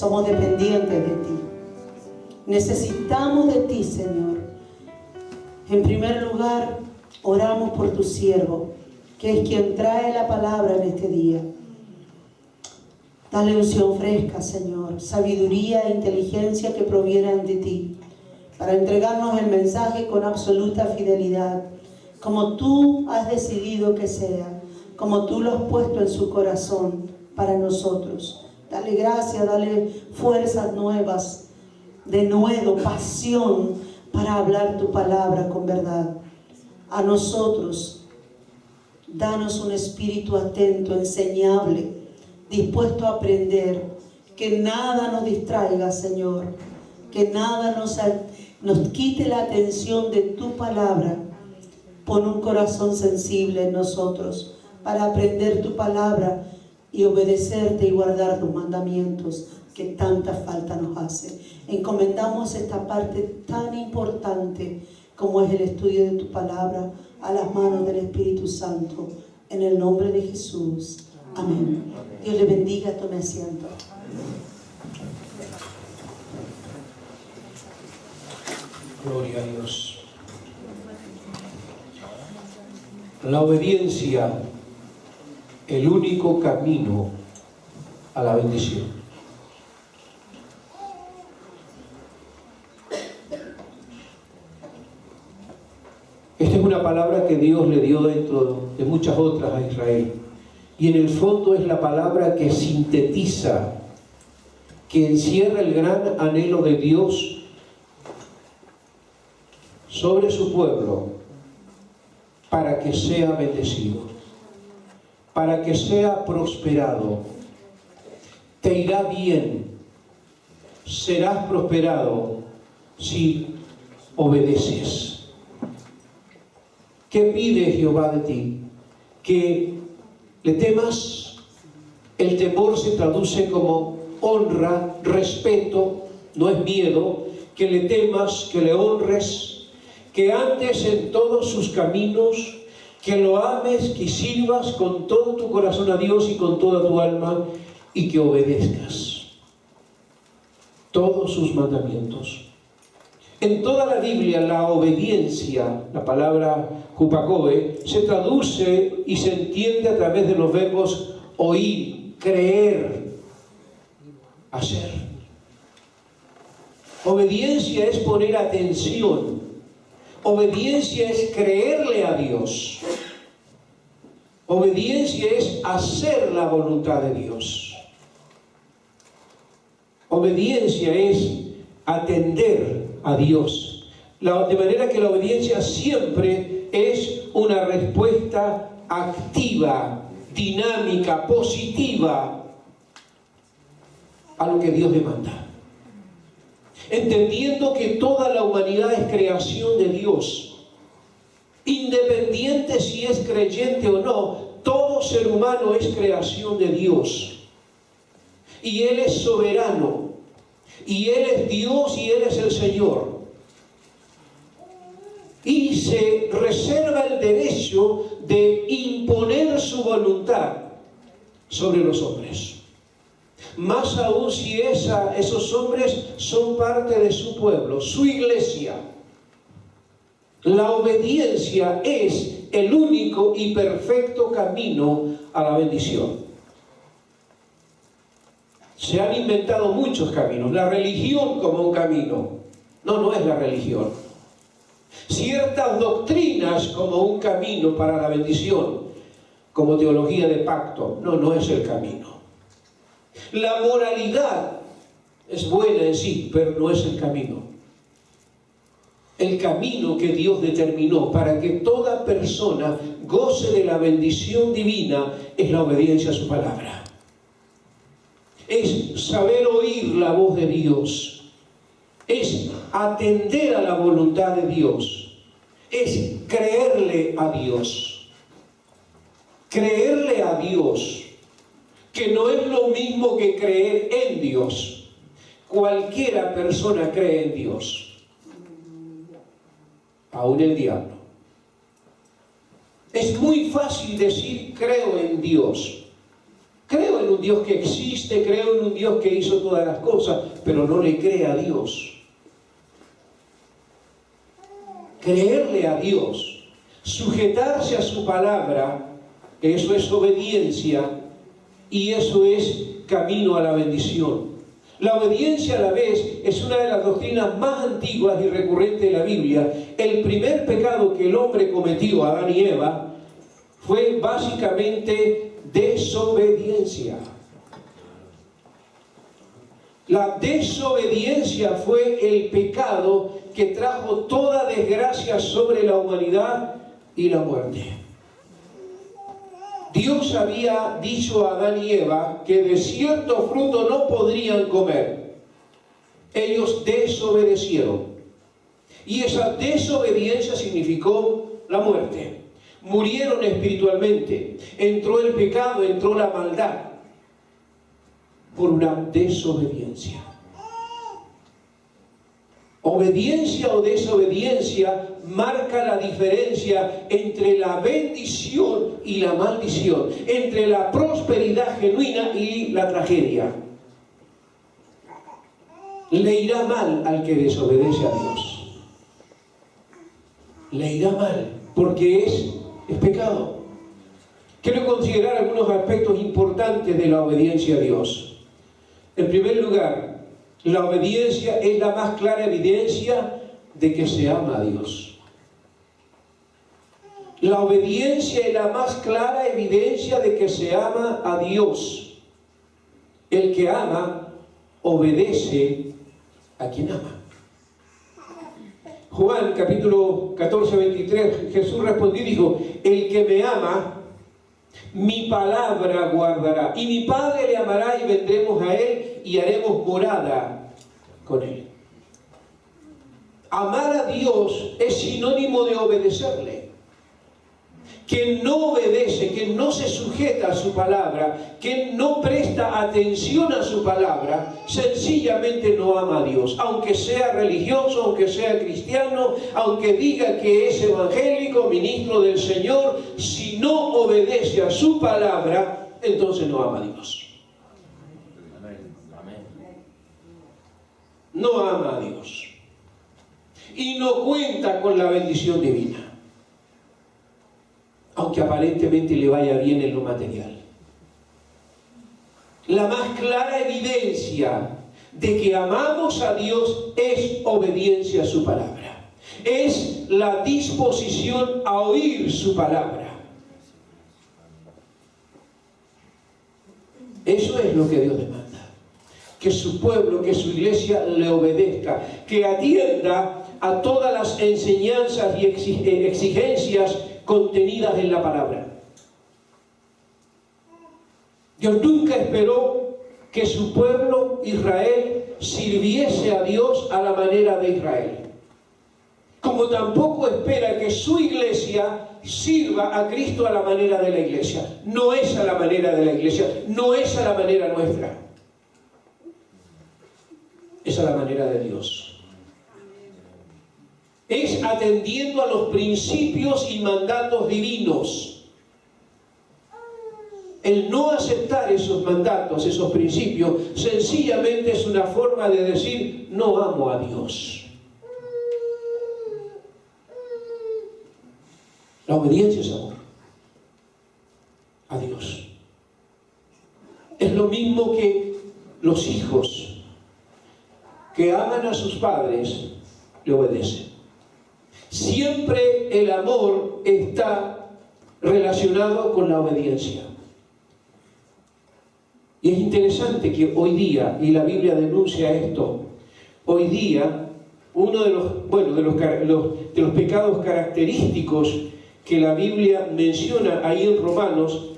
Somos dependientes de ti. Necesitamos de ti, Señor. En primer lugar, oramos por tu siervo, que es quien trae la palabra en este día. Dale unción fresca, Señor, sabiduría e inteligencia que provieran de ti, para entregarnos el mensaje con absoluta fidelidad, como tú has decidido que sea, como tú lo has puesto en su corazón para nosotros. Dale gracia, dale fuerzas nuevas, denuedo, pasión para hablar tu palabra con verdad. A nosotros, danos un espíritu atento, enseñable, dispuesto a aprender, que nada nos distraiga, Señor, que nada nos quite la atención de tu palabra. Pon un corazón sensible en nosotros para aprender tu palabra y obedecerte y guardar tus mandamientos, que tanta falta nos hace. Encomendamos esta parte tan importante como es el estudio de tu palabra a las manos del Espíritu Santo, en el nombre de Jesús. Amén. Dios le bendiga. Tome asiento. Gloria a Dios. La obediencia, el único camino a la bendición. Esta es una palabra que Dios le dio dentro de muchas otras a Israel. Y en el fondo es la palabra que sintetiza, que encierra el gran anhelo de Dios sobre su pueblo, para que sea bendecido, para que sea prosperado. Te irá bien, serás prosperado si obedeces. ¿Qué pide Jehová de ti? Que le temas. El temor se traduce como honra, respeto, no es miedo. Que le temas, que le honres, que andes en todos sus caminos, que lo ames, que sirvas con todo tu corazón a Dios y con toda tu alma, y que obedezcas todos sus mandamientos. En toda la Biblia la obediencia, la palabra hupakoe, se traduce y se entiende a través de los verbos oír, creer, hacer. Obediencia es poner atención. Obediencia es creerle a Dios. Obediencia es hacer la voluntad de Dios. Obediencia es atender a Dios. De manera que la obediencia siempre es una respuesta activa, dinámica, positiva a lo que Dios demanda. Entendiendo que toda la humanidad es creación de Dios, independiente si es creyente o no, todo ser humano es creación de Dios, y Él es soberano, y Él es Dios, y Él es el Señor, y se reserva el derecho de imponer su voluntad sobre los hombres. Más aún si esos hombres son parte de su pueblo, su iglesia. La obediencia es el único y perfecto camino a la bendición. Se han inventado muchos caminos. La religión como un camino. No es la religión. Ciertas doctrinas como un camino para la bendición, como teología de pacto. No es el camino. La moralidad es buena en sí, pero no es el camino. El camino que Dios determinó para que toda persona goce de la bendición divina es la obediencia a su palabra. Es saber oír la voz de Dios. Es atender a la voluntad de Dios. Es creerle a Dios. Creerle a Dios, que no es lo mismo que creer en Dios. Cualquiera persona cree en Dios, aún el diablo. Es muy fácil decir creo en Dios, creo en un un Dios que existe, creo en un Dios que hizo todas las cosas, pero no le cree a Dios. Creerle a Dios, sujetarse a su palabra, eso es obediencia y eso es camino a la bendición. La obediencia a la vez es una de las doctrinas más antiguas y recurrentes de la Biblia. El primer pecado que el hombre cometió, Adán y Eva, fue básicamente desobediencia. La desobediencia fue el pecado que trajo toda desgracia sobre la humanidad y la muerte. Dios había dicho a Adán y Eva que de cierto fruto no podrían comer. Ellos desobedecieron. Y esa desobediencia significó la muerte. Murieron espiritualmente. Entró el pecado, entró la maldad. Por una desobediencia. Obediencia o desobediencia marca la diferencia entre la bendición y la maldición, entre la prosperidad genuina y la tragedia. Le irá mal al que desobedece a Dios. Le irá mal porque es pecado. Quiero considerar algunos aspectos importantes de la obediencia a Dios. En primer lugar, la obediencia es la más clara evidencia de que se ama a Dios. La obediencia es la más clara evidencia de que se ama a Dios. El que ama, obedece a quien ama. Juan capítulo 14, 23, Jesús respondió y dijo: el que me ama, mi palabra guardará, y mi Padre le amará, y vendremos a él y haremos morada con él. Amar a Dios es sinónimo de obedecerle. Quien no obedece, quien no se sujeta a su palabra, quien no presta atención a su palabra, sencillamente no ama a Dios. Aunque sea religioso, aunque sea cristiano, aunque diga que es evangélico, ministro del Señor, si no obedece a su palabra, entonces no ama a Dios. No ama a Dios. Y no cuenta con la bendición divina. Aunque aparentemente le vaya bien en lo material. La más clara evidencia de que amamos a Dios es obediencia a su palabra. Es la disposición a oír su palabra. Eso es lo que Dios demanda. Que su pueblo, que su iglesia le obedezca, que atienda a todas las enseñanzas y exigencias contenidas en la palabra. Dios nunca esperó que su pueblo Israel sirviese a Dios a la manera de Israel, como tampoco espera que su iglesia sirva a Cristo a la manera de la iglesia. No es a la manera de la iglesia, no es a la manera nuestra, es a la manera de Dios. Es atendiendo a los principios y mandatos divinos. El no aceptar esos mandatos, esos principios, sencillamente es una forma de decir: no amo a Dios. La obediencia es amor a Dios. Es lo mismo que los hijos que aman a sus padres le obedecen. Siempre el amor está relacionado con la obediencia. Y es interesante que hoy día, y la Biblia denuncia esto, hoy día uno de los pecados característicos que la Biblia menciona ahí en Romanos,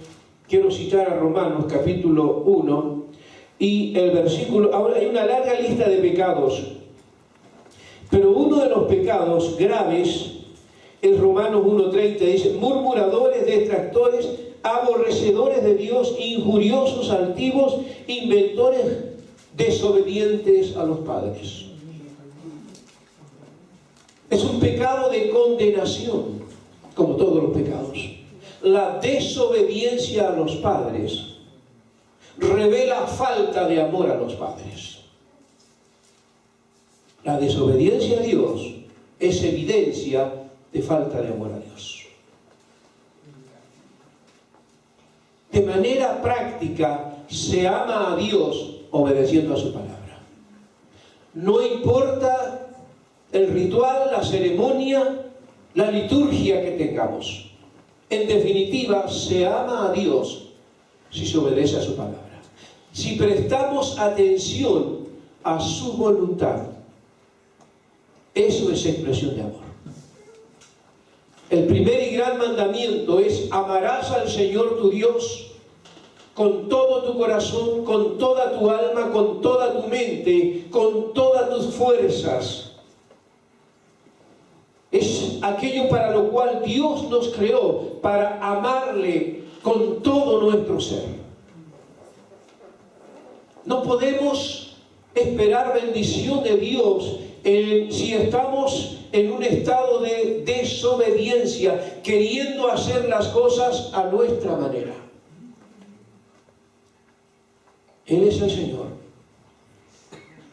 quiero citar a Romanos capítulo 1 y el versículo, ahora hay una larga lista de pecados, pero uno de los pecados graves en Romanos 1:30 dice: murmuradores, detractores, aborrecedores de Dios, injuriosos, altivos, inventores, desobedientes a los padres. Es un pecado de condenación, como todos los pecados. La desobediencia a los padres revela falta de amor a los padres. La desobediencia a Dios es evidencia de falta de amor a Dios. De manera práctica, se ama a Dios obedeciendo a su palabra. No importa el ritual, la ceremonia, la liturgia que tengamos. En definitiva, se ama a Dios si se obedece a su palabra. Si prestamos atención a su voluntad, eso es expresión de amor. El primer y gran mandamiento es: amarás al Señor tu Dios con todo tu corazón, con toda tu alma, con toda tu mente, con todas tus fuerzas. Es aquello para lo cual Dios nos creó, para amarle con todo nuestro ser. No podemos esperar bendición de Dios si estamos en un estado de desobediencia, queriendo hacer las cosas a nuestra manera. Él es el Señor.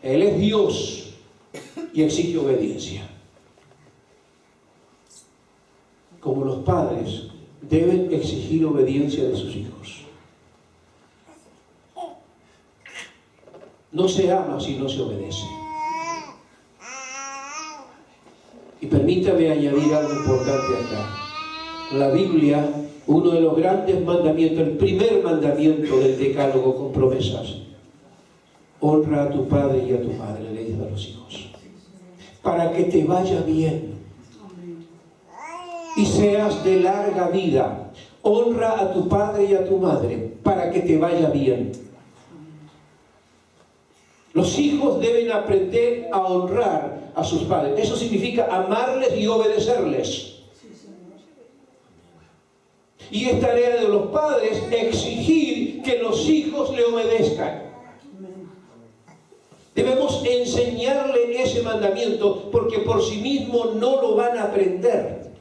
Él es Dios y exige obediencia. Como los padres deben exigir obediencia de sus hijos. No se ama si no se obedece. Y permítame añadir algo importante acá. La Biblia, uno de los grandes mandamientos, el primer mandamiento del decálogo con promesas: honra a tu padre y a tu madre, le dice a los hijos, para que te vaya bien y seas de larga vida. Honra a tu padre y a tu madre para que te vaya bien. Los hijos deben aprender a honrar a sus padres. Eso significa amarles y obedecerles. Y es tarea de los padres exigir que los hijos le obedezcan. Debemos enseñarle ese mandamiento, porque por sí mismo no lo van a aprender.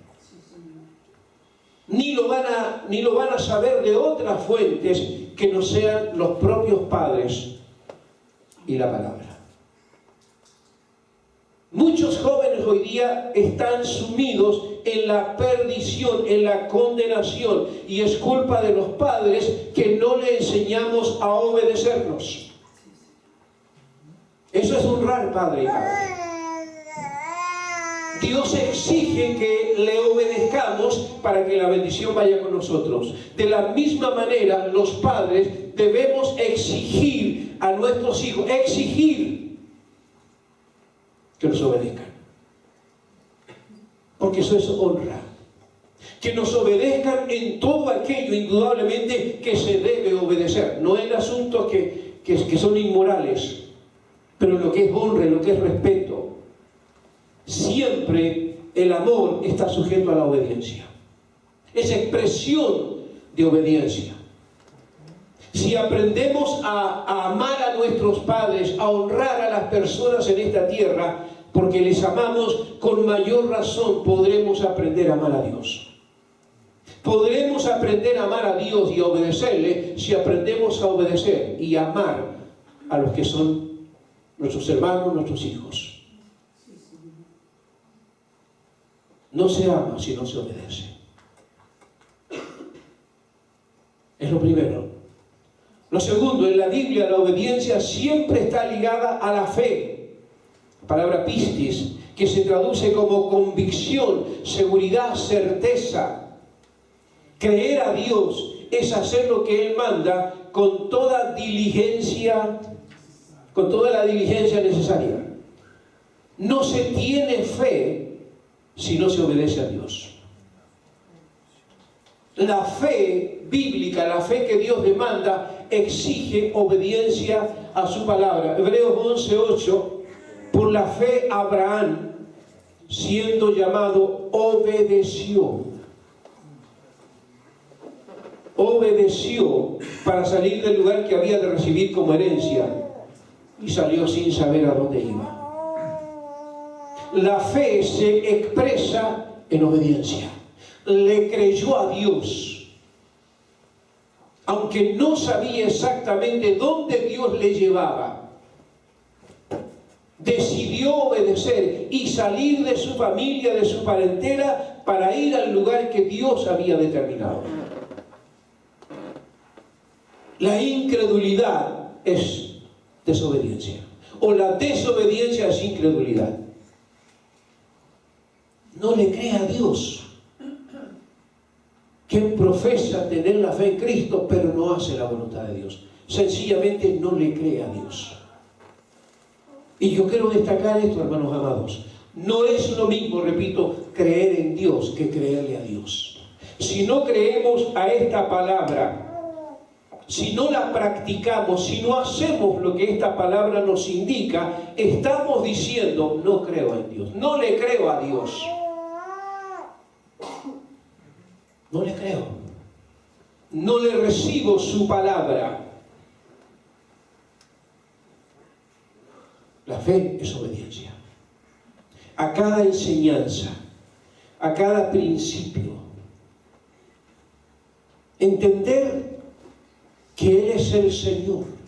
Ni lo van a saber de otras fuentes que no sean los propios padres y la palabra. Muchos jóvenes hoy día están sumidos en la perdición, en la condenación, y es culpa de los padres que no le enseñamos a obedecernos. Eso es honrar padre y madre. Dios exige que le obedezcamos para que la bendición vaya con nosotros. De la misma manera, los padres debemos exigir a nuestros hijos, exigir que nos obedezcan. Porque eso es honra. Que nos obedezcan en todo aquello, indudablemente, que se debe obedecer. No en asuntos que son inmorales, pero en lo que es honra, en lo que es respeto. Siempre el amor está sujeto a la obediencia. Es expresión de obediencia. Si aprendemos a amar a nuestros padres, a honrar a las personas en esta tierra, porque les amamos, con mayor razón podremos aprender a amar a Dios. Podremos aprender a amar a Dios y a obedecerle si aprendemos a obedecer y a amar a los que son nuestros hermanos, nuestros hijos. No se ama si no se obedece. Es lo primero. Lo segundo, en la Biblia la obediencia siempre está ligada a la fe. La palabra pistis, que se traduce como convicción, seguridad, certeza. Creer a Dios es hacer lo que Él manda con toda diligencia, con toda la diligencia necesaria. No se tiene fe si no se obedece a Dios. La fe bíblica, la fe que Dios demanda, exige obediencia a su palabra. Hebreos 11:8, por la fe Abraham, siendo llamado, obedeció. Obedeció para salir del lugar que había de recibir como herencia, y salió sin saber a dónde iba. La fe se expresa en obediencia. Le creyó a Dios. aunque no sabía exactamente dónde Dios le llevaba, decidió obedecer y salir de su familia, de su parentela, para ir al lugar que Dios había determinado. La incredulidad es desobediencia, o la desobediencia es incredulidad. No le cree a Dios. Quien profesa tener la fe en Cristo, pero no hace la voluntad de Dios. Sencillamente no le cree a Dios. Y yo quiero destacar esto, hermanos amados. No es lo mismo, repito, creer en Dios que creerle a Dios. Si no creemos a esta palabra, si no la practicamos, si no hacemos lo que esta palabra nos indica, estamos diciendo, no creo en Dios, no le creo a Dios. No le creo. No le recibo su palabra. La fe es obediencia. A cada enseñanza, a cada principio. Entender que Él es el Señor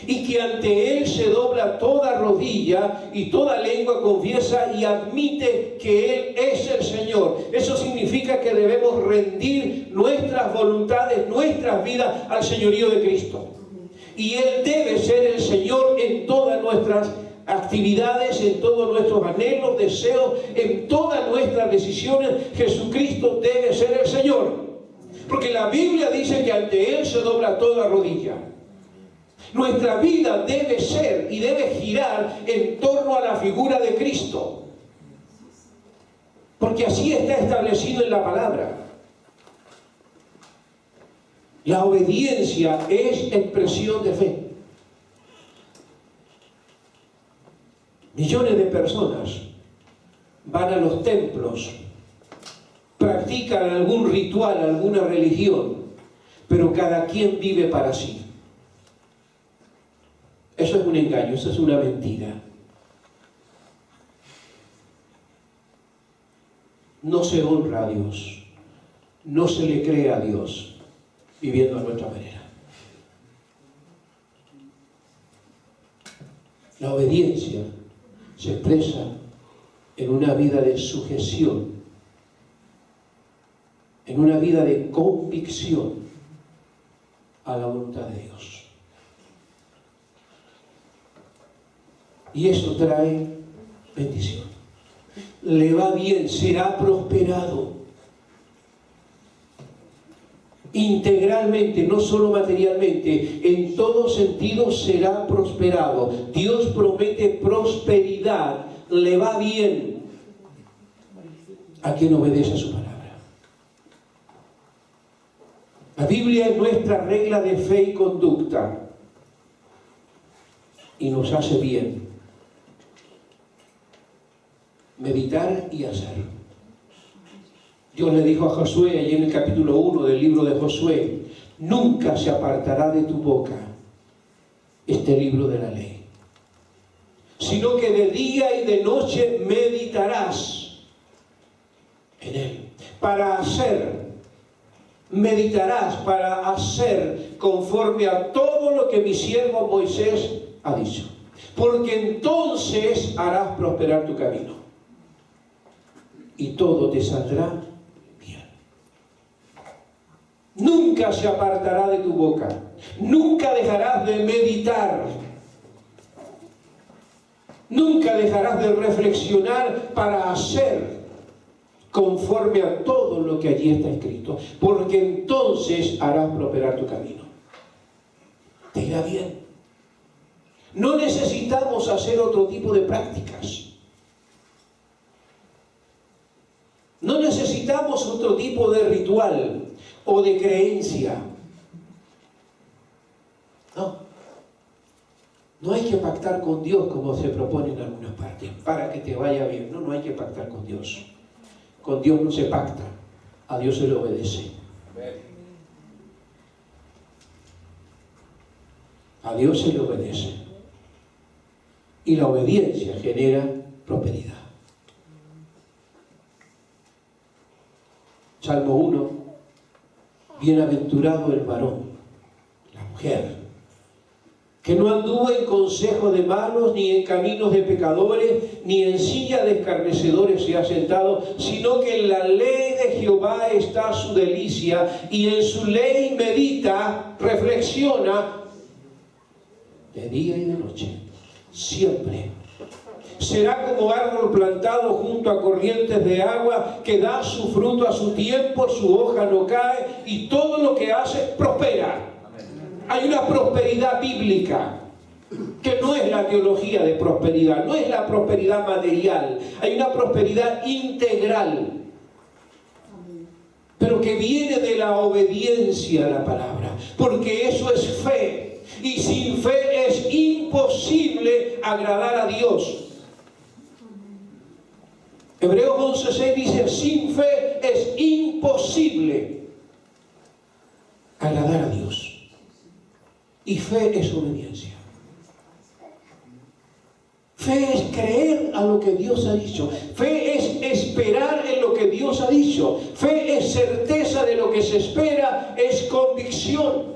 y que ante Él se dobla toda rodilla y toda lengua confiesa y admite que Él es el Señor. Eso significa que debemos rendir nuestras voluntades, nuestras vidas al señorío de Cristo. Y Él debe ser el Señor en todas nuestras actividades, en todos nuestros anhelos, deseos, en todas nuestras decisiones. Jesucristo debe ser el Señor. Porque la Biblia dice que ante Él se dobla toda rodilla. Nuestra vida debe ser y debe girar en torno a la figura de Cristo. Porque así está establecido en la palabra. La obediencia es expresión de fe. Millones de personas van a los templos, practican algún ritual, alguna religión, pero cada quien vive para sí. Eso es un engaño, eso es una mentira. No se honra a Dios, no se le cree a Dios viviendo a nuestra manera. La obediencia se expresa en una vida de sujeción, en una vida de convicción a la voluntad de Dios. Y eso trae bendición. Le va bien, será prosperado. Integralmente, no solo materialmente, en todo sentido será prosperado. Dios promete prosperidad, le va bien a quien obedece a su palabra. La Biblia es nuestra regla de fe y conducta y nos hace bien meditar y hacer. Dios le dijo a Josué, allí en el capítulo 1 del libro de Josué, nunca se apartará de tu boca este libro de la ley, sino que de día y de noche meditarás en él, para hacer, meditarás para hacer conforme a todo lo que mi siervo Moisés ha dicho, porque entonces harás prosperar tu camino y todo te saldrá bien. Nunca se apartará de tu boca, nunca dejarás de meditar, nunca dejarás de reflexionar para hacer conforme a todo lo que allí está escrito, porque entonces harás prosperar tu camino. Te irá bien. No necesitamos hacer otro tipo de prácticas. No necesitamos otro tipo de ritual o de creencia. No. No hay que pactar con Dios como se propone en algunas partes, para que te vaya bien. No, no hay que pactar con Dios. Con Dios no se pacta, a Dios se le obedece. A Dios se le obedece. Y la obediencia genera prosperidad. Salmo 1, bienaventurado el varón mujer, que no anduvo en consejo de malos, ni en caminos de pecadores, ni en silla de escarnecedores se ha sentado, sino que en la ley de Jehová está su delicia, y en su ley medita, reflexiona, de día y de noche, siempre. Será como árbol plantado junto a corrientes de agua, que da su fruto a su tiempo, su hoja no cae, y todo lo que hace prospera. Hay una prosperidad bíblica, que no es la teología de prosperidad, no es la prosperidad material, hay una prosperidad integral, pero que viene de la obediencia a la palabra, porque eso es fe, y sin fe es imposible agradar a Dios. Hebreos 11:6 dice, sin fe es imposible agradar a Dios. Y fe es obediencia. Fe es creer a lo que Dios ha dicho. Fe es esperar en lo que Dios ha dicho. Fe es certeza de lo que se espera, es convicción.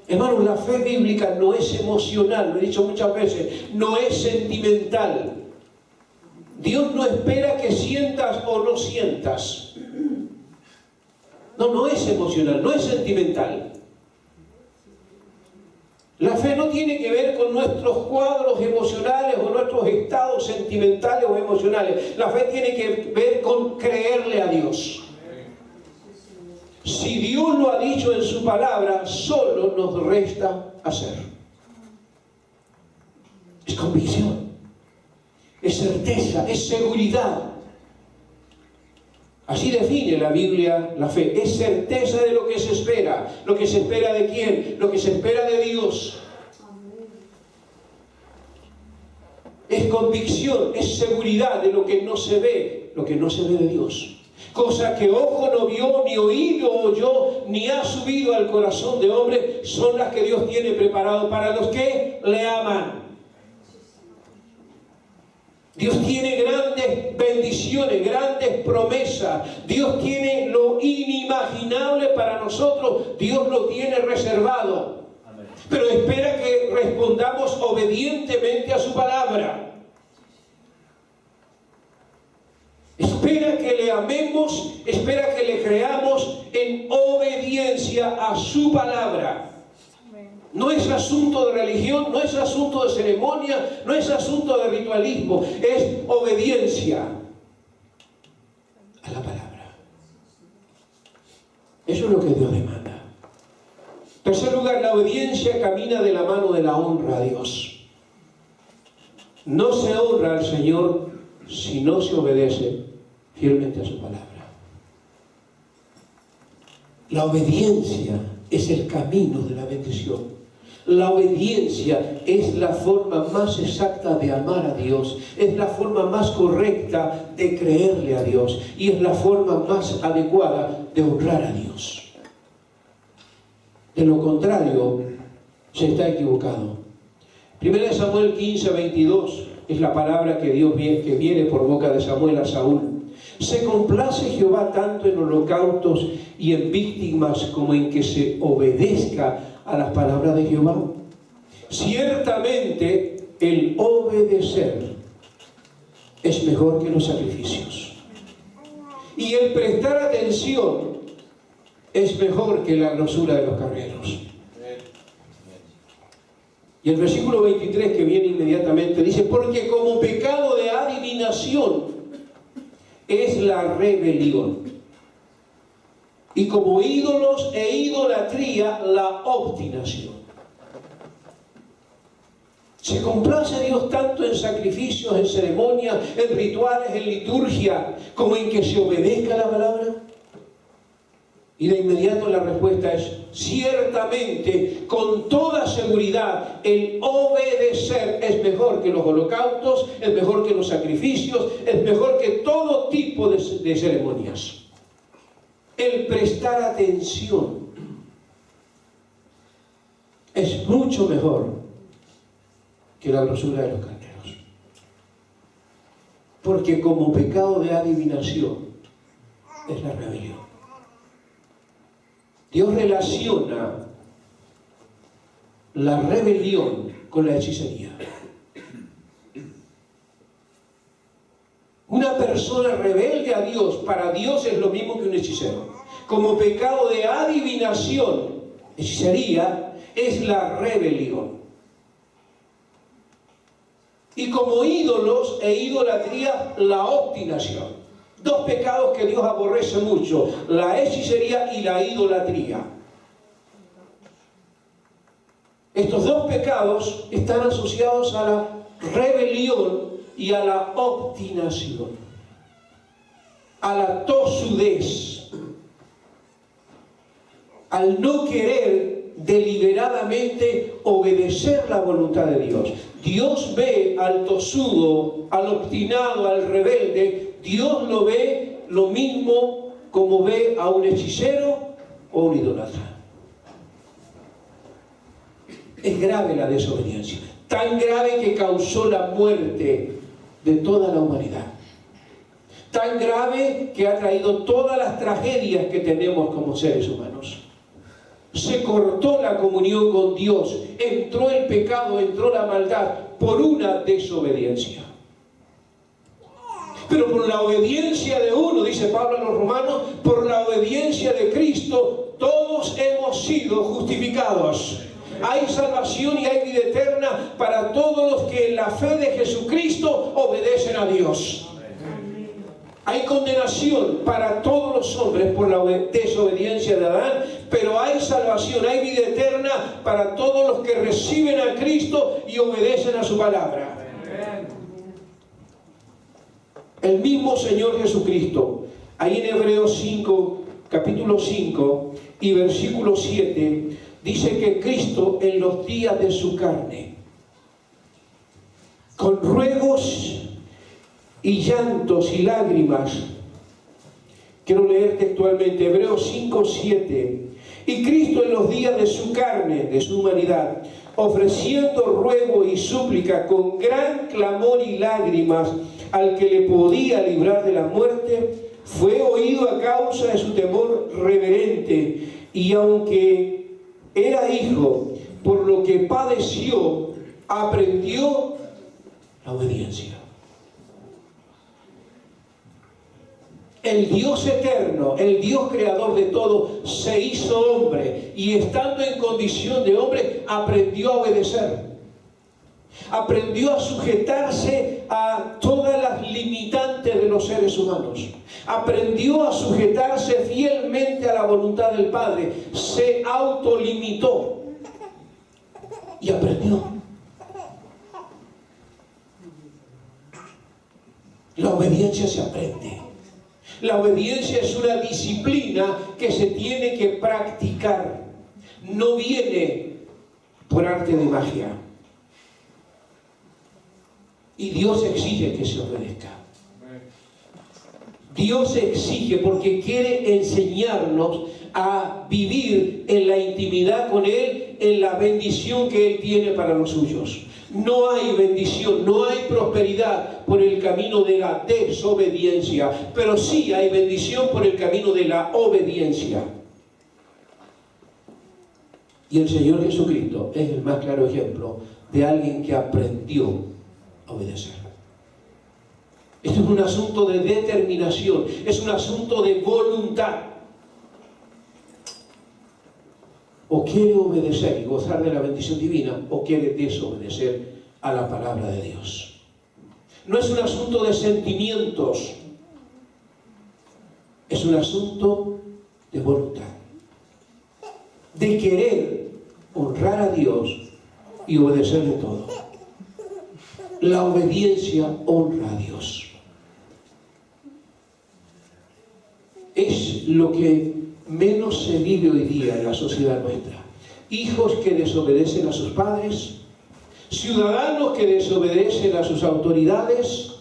Hermanos, la fe bíblica no es emocional, lo he dicho muchas veces, no es sentimental. Dios no espera que sientas o no sientas. No es emocional, no es sentimental. La fe no tiene que ver con nuestros cuadros emocionales o nuestros estados sentimentales o emocionales. La fe tiene que ver con creerle a Dios. Si Dios lo ha dicho en su palabra, solo nos resta hacer. Es convicción, es certeza, es seguridad. Así define la Biblia la fe. Es certeza de lo que se espera. ¿Lo que se espera de quién? Lo que se espera de Dios. Es convicción, es seguridad de lo que no se ve, lo que no se ve de Dios. Cosa que ojo no vio, ni oído oyó, ni ha subido al corazón de hombre, son las que Dios tiene preparado para los que le aman. Dios tiene grandes bendiciones, grandes promesas. Dios tiene lo inimaginable para nosotros. Dios lo tiene reservado. Amén. Pero espera que respondamos obedientemente a su palabra. Espera que le amemos, espera que le creamos en obediencia a su palabra. No es asunto de religión, no es asunto de ceremonia, no es asunto de ritualismo, es obediencia a la palabra. Eso es lo que Dios demanda. En tercer lugar, la obediencia camina de la mano de la honra a Dios. No se honra al Señor si no se obedece fielmente a su palabra. La obediencia es el camino de la bendición. La obediencia es la forma más exacta de amar a Dios, es la forma más correcta de creerle a Dios y es la forma más adecuada de honrar a Dios. De lo contrario, se está equivocado. 1 Samuel 15:22 es la palabra que viene por boca de Samuel a Saúl. ¿Se complace Jehová tanto en holocaustos y en víctimas como en que se obedezca a las palabras de Jehová? Ciertamente el obedecer es mejor que los sacrificios, y el prestar atención es mejor que la grosura de los carneros. Y el versículo 23 que viene inmediatamente dice: porque como pecado de adivinación es la rebelión, y como ídolos e idolatría la obstinación. ¿Se complace Dios tanto en sacrificios, en ceremonias, en rituales, en liturgia, como en que se obedezca la palabra? Y de inmediato la respuesta es: ciertamente, con toda seguridad, el obedecer es mejor que los holocaustos, es mejor que los sacrificios, es mejor que todo tipo de ceremonias. El prestar atención es mucho mejor que la grosura de los carneros. Porque como pecado de adivinación es la rebelión. Dios relaciona la rebelión con la hechicería. Una persona rebelde a Dios, para Dios es lo mismo que un hechicero. Como pecado de adivinación, hechicería, es la rebelión. Y como ídolos e idolatría, la obstinación. Dos pecados que Dios aborrece mucho, la hechicería y la idolatría. Estos dos pecados están asociados a la rebelión y a la obstinación, a la tosudez, al no querer deliberadamente obedecer la voluntad de Dios. Dios ve al tosudo, al obstinado, al rebelde, Dios lo ve lo mismo como ve a un hechicero o un idólatra. Es grave la desobediencia, tan grave que causó la muerte de toda la humanidad, tan grave que ha traído todas las tragedias que tenemos como seres humanos. Se cortó la comunión con Dios, entró el pecado, entró la maldad por una desobediencia. Pero por la obediencia de uno, dice Pablo a los romanos, por la obediencia de Cristo, todos hemos sido justificados. Hay salvación y hay vida eterna para todos los que en la fe de Jesucristo obedecen a Dios. Hay condenación para todos los hombres por la desobediencia de Adán, pero hay salvación, hay vida eterna para todos los que reciben a Cristo y obedecen a su palabra. El mismo Señor Jesucristo, ahí en Hebreos 5, capítulo 5 y versículo 7, dice que Cristo en los días de su carne, con ruegos y llantos y lágrimas, quiero leer textualmente Hebreos 5, 7, y Cristo en los días de su carne, de su humanidad, ofreciendo ruego y súplica con gran clamor y lágrimas al que le podía librar de la muerte, fue oído a causa de su temor reverente, y aunque era hijo, por lo que padeció, aprendió la obediencia. El Dios eterno, el Dios creador de todo, se hizo hombre y estando en condición de hombre, aprendió a obedecer. Aprendió a sujetarse a todas las limitantes de los seres humanos. Aprendió a sujetarse fielmente a la voluntad del Padre. Se autolimitó y aprendió. La obediencia se aprende. La obediencia es una disciplina que se tiene que practicar. No viene por arte de magia. Y Dios exige que se obedezca. Dios exige porque quiere enseñarnos a vivir en la intimidad con Él, en la bendición que Él tiene para los suyos. No hay bendición, no hay prosperidad por el camino de la desobediencia, pero sí hay bendición por el camino de la obediencia. Y el Señor Jesucristo es el más claro ejemplo de alguien que aprendió a obedecer. Esto es un asunto de determinación, es un asunto de voluntad. O quiere obedecer y gozar de la bendición divina, o quiere desobedecer a la palabra de Dios. No es un asunto de sentimientos, es un asunto de voluntad, de querer honrar a Dios y obedecerle todo. La obediencia honra a Dios. Es lo que menos se vive hoy día en la sociedad nuestra. Hijos que desobedecen a sus padres, ciudadanos que desobedecen a sus autoridades,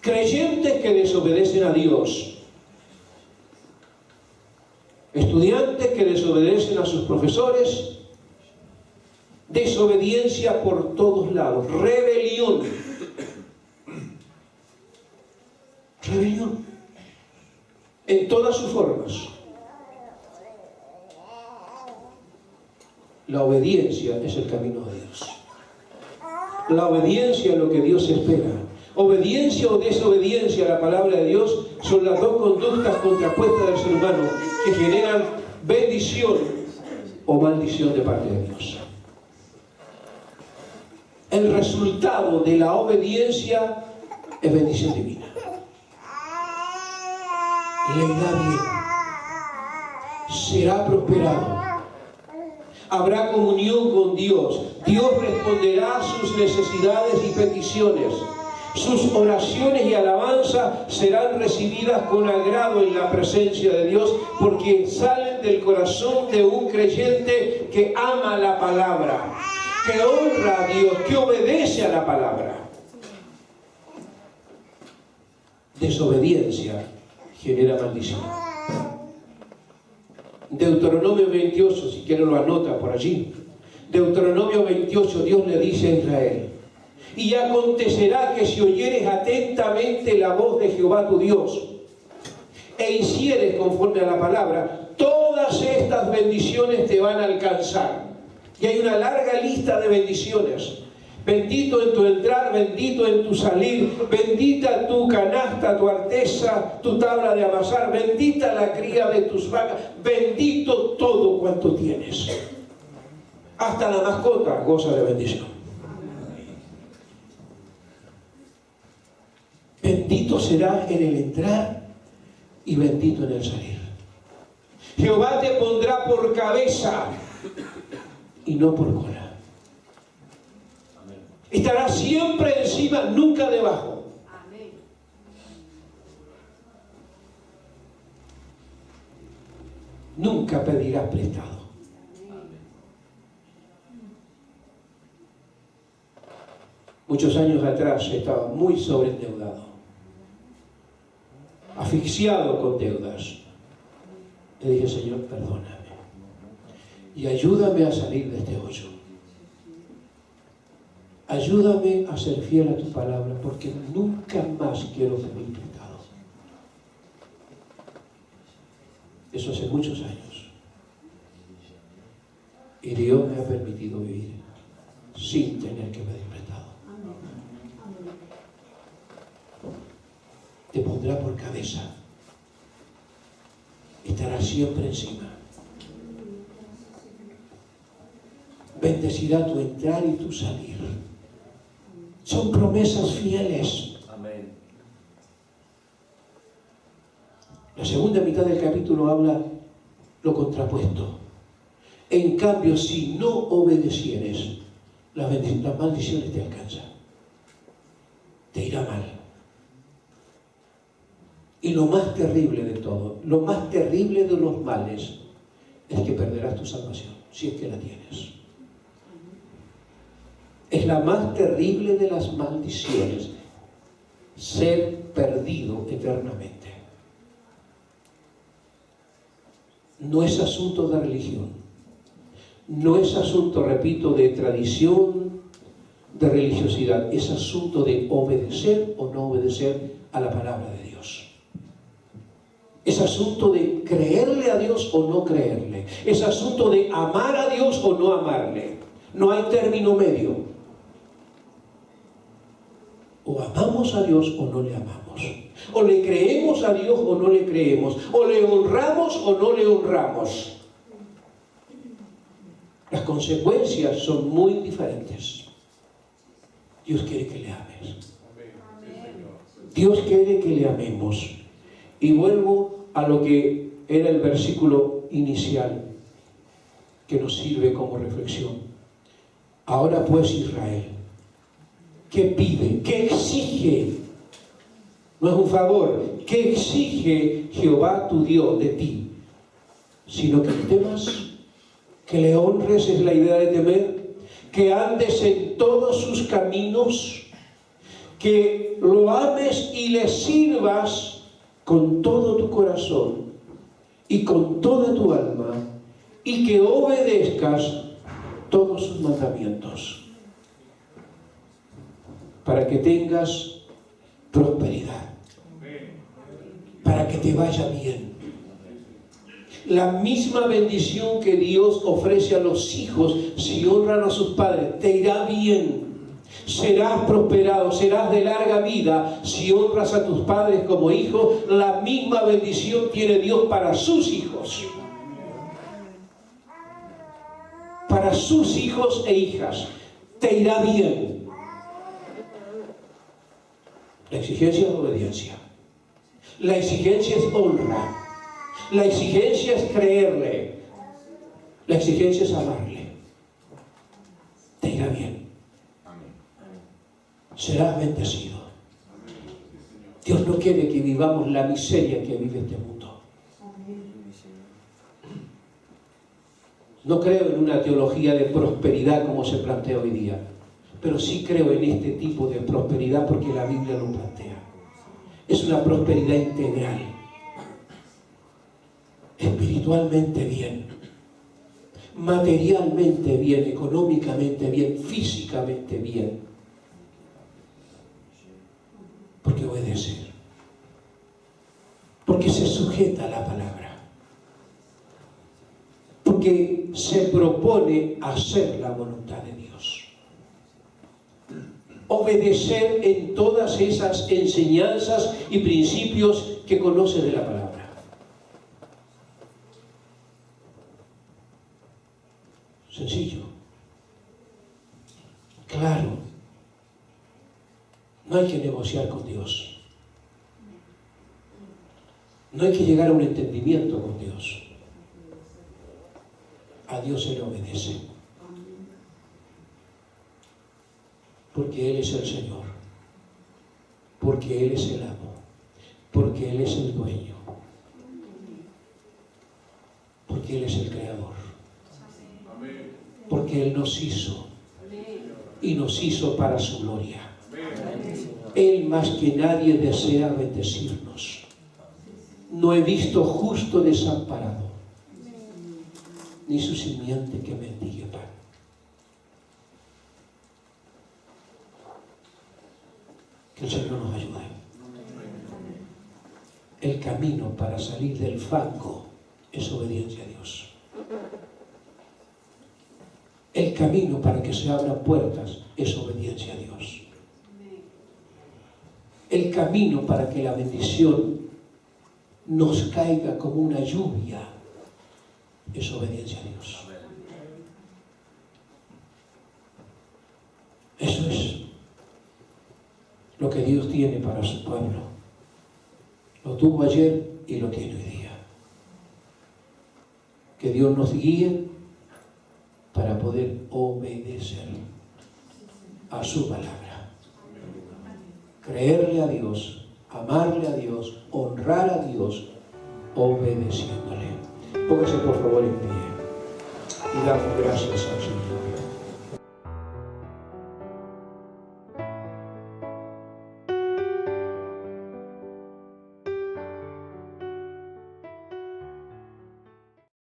creyentes que desobedecen a Dios, estudiantes que desobedecen a sus profesores, desobediencia por todos lados, rebelión. Rebelión en todas sus formas. La obediencia es el camino de Dios. La obediencia es lo que Dios espera. Obediencia o desobediencia a la palabra de Dios son las dos conductas contrapuestas del ser humano que generan bendición o maldición de parte de Dios. El resultado de la obediencia es bendición divina. Le irá bien. Será prosperado. Habrá comunión con Dios. Dios responderá a sus necesidades y peticiones. Sus oraciones y alabanza serán recibidas con agrado en la presencia de Dios, porque salen del corazón de un creyente que ama la palabra, que honra a Dios, que obedece a la palabra. Desobediencia genera maldición. Deuteronomio 28, si quieren lo anota por allí. Deuteronomio 28, Dios le dice a Israel: y acontecerá que si oyeres atentamente la voz de Jehová tu Dios, e hicieres conforme a la palabra, todas estas bendiciones te van a alcanzar. Y hay una larga lista de bendiciones. Bendito en tu entrar, bendito en tu salir, bendita tu canasta, tu artesa, tu tabla de amasar, bendita la cría de tus vacas, bendito todo cuanto tienes. Hasta la mascota goza de bendición. Bendito serás en el entrar y bendito en el salir. Jehová te pondrá por cabeza y no por cola. Estarás siempre encima, nunca debajo. Nunca pedirás prestado. Muchos años atrás estaba muy sobreendeudado, asfixiado con deudas. Le dije: Señor, perdóname y ayúdame a salir de este hoyo. Ayúdame a ser fiel a tu palabra, porque nunca más quiero pedir prestado. Eso hace muchos años. Y Dios me ha permitido vivir sin tener que pedir prestado. Te pondrá por cabeza. Estarás siempre encima. Bendecirá tu entrar y tu salir. Son promesas fieles. Amén. La segunda mitad del capítulo habla lo contrapuesto. En cambio, si no obedecieres, las maldiciones te alcanzan. Te irá mal. Y lo más terrible de todo, lo más terrible de los males, es que perderás tu salvación, si es que la tienes. Es la más terrible de las maldiciones, ser perdido eternamente. No es asunto de religión, no es asunto, repito, de tradición, de religiosidad, es asunto de obedecer o no obedecer a la palabra de Dios. Es asunto de creerle a Dios o no creerle, es asunto de amar a Dios o no amarle. No hay término medio. O amamos a Dios o no le amamos. O le creemos a Dios o no le creemos. O le honramos o no le honramos. Las consecuencias son muy diferentes. Dios quiere que le ames. Dios quiere que le amemos. Y vuelvo a lo que era el versículo inicial, que nos sirve como reflexión. Ahora pues, Israel, ¿qué pide? ¿Qué exige? No es un favor. ¿Qué exige Jehová tu Dios de ti? Sino que le temas, que le honres, es la idea de temer, que andes en todos sus caminos, que lo ames y le sirvas con todo tu corazón y con toda tu alma, y que obedezcas todos sus mandamientos, para que tengas prosperidad, para que te vaya bien. La misma bendición que Dios ofrece a los hijos si honran a sus padres, te irá bien. Serás prosperado, serás de larga vida si honras a tus padres como hijos. La misma bendición tiene Dios para sus hijos. Para sus hijos e hijas. Te irá bien. La exigencia es obediencia. La exigencia es honra. La exigencia es creerle. La exigencia es amarle. Te irá bien. Serás bendecido. Dios no quiere que vivamos la miseria que vive este mundo. No creo en una teología de prosperidad como se plantea hoy día, pero sí creo en este tipo de prosperidad porque la Biblia lo plantea. Es una prosperidad integral. Espiritualmente bien, materialmente bien, económicamente bien, físicamente bien. Porque obedece, porque se sujeta a la palabra, porque se propone hacer la voluntad de Dios. Obedecer en todas esas enseñanzas y principios que conoce de la palabra. Sencillo, claro. No hay que negociar con Dios. No hay que llegar a un entendimiento con Dios. A Dios se le obedece. Porque Él es el Señor. Porque Él es el amo. Porque Él es el dueño. Porque Él es el creador. Porque Él nos hizo. Y nos hizo para su gloria. Él más que nadie desea bendecirnos. No he visto justo desamparado, ni su simiente que mendigue pan. Que el Señor nos ayude. El camino para salir del fango es obediencia a Dios. El camino para que se abran puertas es obediencia a Dios. El camino para que la bendición nos caiga como una lluvia es obediencia a Dios. Eso es lo que Dios tiene para su pueblo. Lo tuvo ayer y lo tiene hoy día. Que Dios nos guíe para poder obedecer a su palabra. Creerle a Dios, amarle a Dios, honrar a Dios, obedeciéndole. Póngase por favor en pie y damos gracias al Señor.